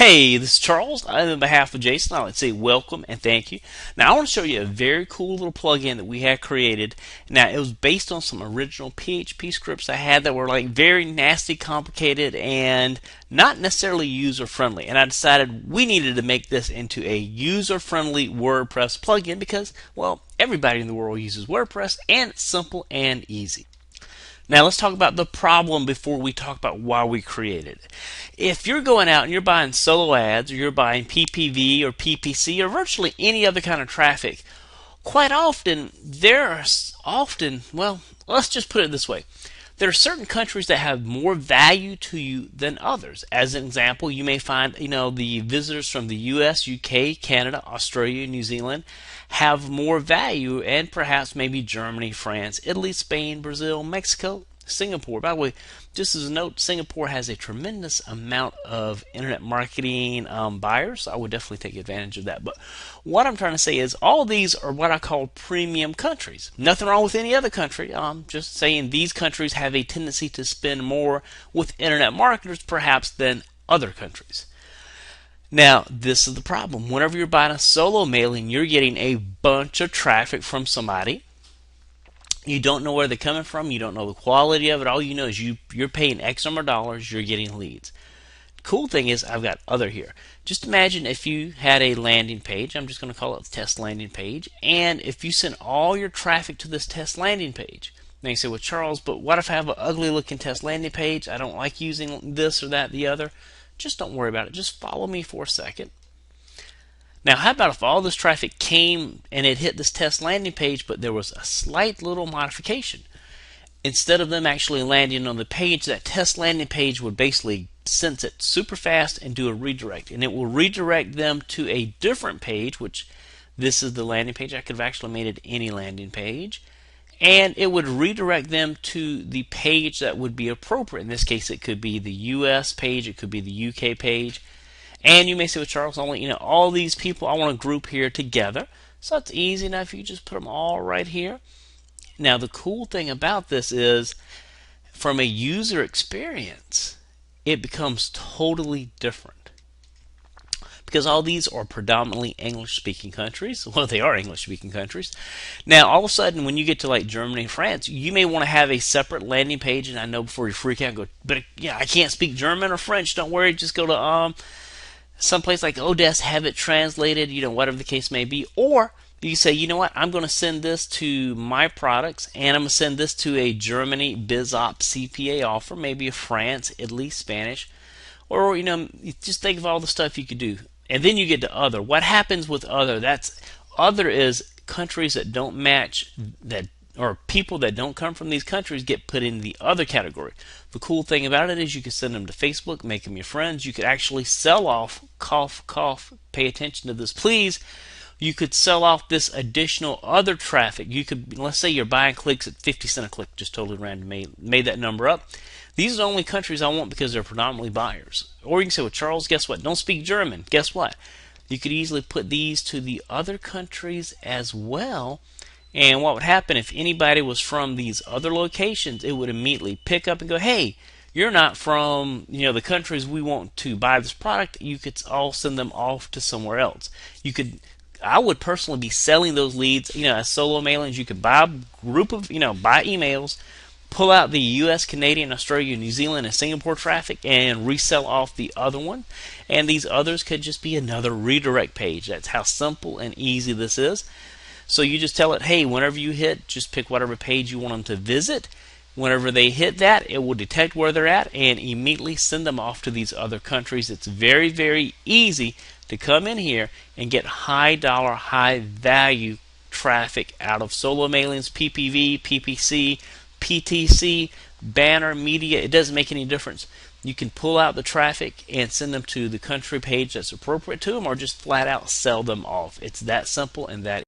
Hey, this is Charles. On behalf of Jason, I'd like to say welcome and thank you. Now, I want to show you a very cool little plugin that we had created. Now, it was based on some original PHP scripts I had that were like very nasty, complicated, and not necessarily user-friendly. And I decided we needed to make this into a user-friendly WordPress plugin because, well, everybody in the world uses WordPress, and it's simple and easy. Now let's talk about the problem before we talk about why we created it. If you're going out and you're buying solo ads, or you're buying PPV or PPC or virtually any other kind of traffic, quite often well, let's just put it this way. There are certain countries that have more value to you than others. As an example, you may find, the visitors from the US, UK, Canada, Australia, New Zealand have more value, and perhaps maybe Germany, France, Italy, Spain, Brazil, Mexico, Singapore. By the way, just as a note, Singapore has a tremendous amount of internet marketing buyers, so I would definitely take advantage of that. But what I'm trying to say is all these are what I call premium countries. Nothing wrong with any other country. I'm just saying these countries have a tendency to spend more with internet marketers perhaps than other countries. Now, this is the problem. Whenever you're buying a solo mailing, you're getting a bunch of traffic from somebody. You don't know where they're coming from. You don't know the quality of it. All you know is you're paying X number of dollars. You're getting leads. Cool thing is I've got other here. Just imagine if you had a landing page. I'm just going to call it the test landing page. And if you send all your traffic to this test landing page. Now you say, well, Charles, but what if I have an ugly looking test landing page? I don't like using this or that, the other. Just don't worry about it. Just follow me for a second. Now, how about if all this traffic came and it hit this test landing page, but there was a slight little modification? Instead of them actually landing on the page, that test landing page would basically sense it super fast and do a redirect. And it will redirect them to a different page, which this is the landing page. I could have actually made it any landing page. And it would redirect them to the page that would be appropriate. In this case, it could be the US page, it could be the UK page. And you may say, well, Charles, all these people I want to group here together. So it's easy enough. You just put them all right here. Now, the cool thing about this is, from a user experience, it becomes totally different. Because all these are predominantly English-speaking countries. Well, they are English-speaking countries. Now, all of a sudden, when you get to like Germany and France, you may want to have a separate landing page. And I know before you freak out and go, but yeah, I can't speak German or French. Don't worry, just go to someplace like Odessa, have it translated, whatever the case may be. Or you say, you know what, I'm going to send this to my products, and I'm going to send this to a Germany BizOp CPA offer, maybe a France, Italy, Spanish. Or, just think of all the stuff you could do. And then you get to other. What happens with other? Other is countries that don't match, or people that don't come from these countries get put in the other category. The cool thing about it is you can send them to Facebook, make them your friends. You could actually sell off, cough, cough, pay attention to this, please. You could sell off this additional other traffic. You could, let's say you're buying clicks at 50 cents a click, just totally random, made that number up. These are the only countries I want because they're predominantly buyers. Or you can say, well, Charles, guess what? Don't speak German. Guess what? You could easily put these to the other countries as well. And what would happen if anybody was from these other locations, it would immediately pick up and go, hey, you're not from the countries we want to buy this product. You could all send them off to somewhere else. I would personally be selling those leads, as solo mailings. You could buy a group of, buy emails, pull out the US, Canadian, Australia, New Zealand, and Singapore traffic and resell off the other one. And these others could just be another redirect page. That's how simple and easy this is. So you just tell it, hey, whenever you hit, just pick whatever page you want them to visit. Whenever they hit that, it will detect where they're at and immediately send them off to these other countries. It's very, very easy to come in here and get high dollar, high value traffic out of solo mailings, PPV, PPC, PTC, banner, media. It doesn't make any difference. You can pull out the traffic and send them to the country page that's appropriate to them, or just flat out sell them off. It's that simple and that